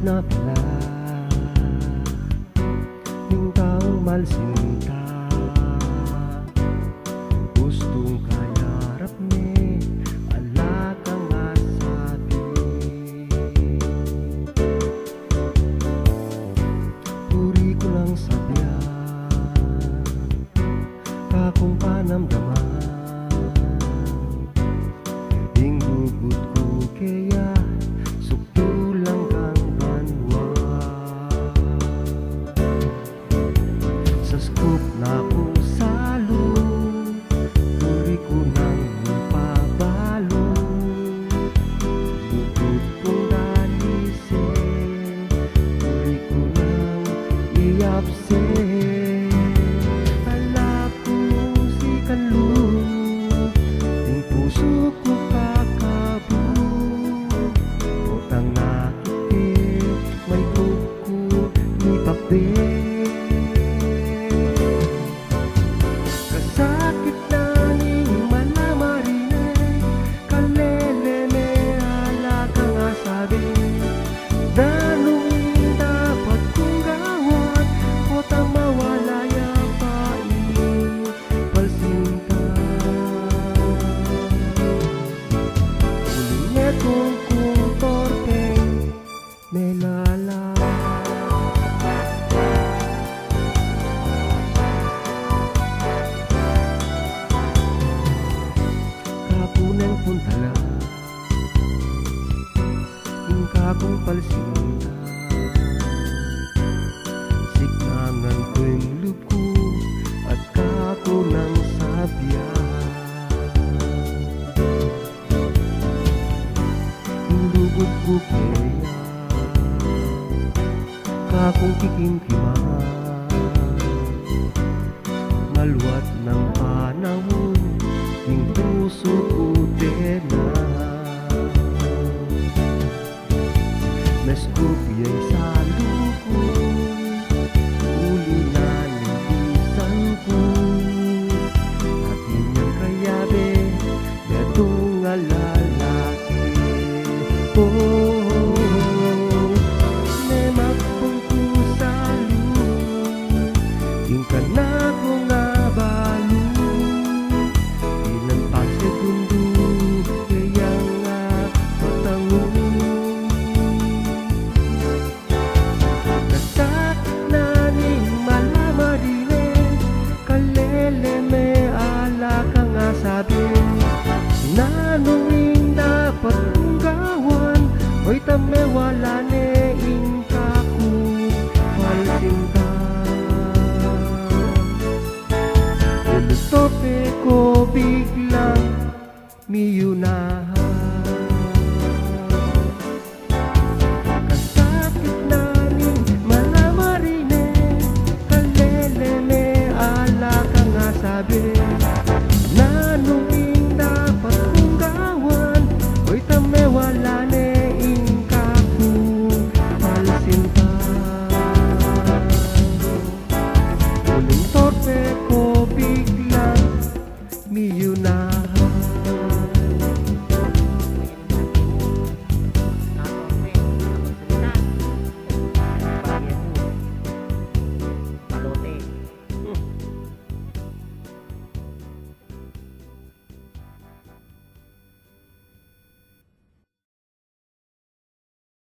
na pala ning taong malsinta gustong kayarap ni ala kang asabi puri ko lang sabihan kakong panamdaman ing dugot ko kaya sa scoop na ko salo puri ko nang ipabalo dugot kong dalisin puri ko nang iapsin ala kong si kanlong ting puso ko kakabong utang nakikit may buko ni papel kapunang puntala yung kakong palsinta siknangan ko yung luko at kako ng sabya yung lugot ko kaya kakong kikimkima maluwat ng panahon yung puso ko na naskopya'y sa luko uli na nilisan ko at inyong kayabe datong alalaki may magpungko sa luko yung ka na ko nga balo nanuing dapat kong gawan oy tame wala ne ingkaku palsinta ulutope ko biglang miyo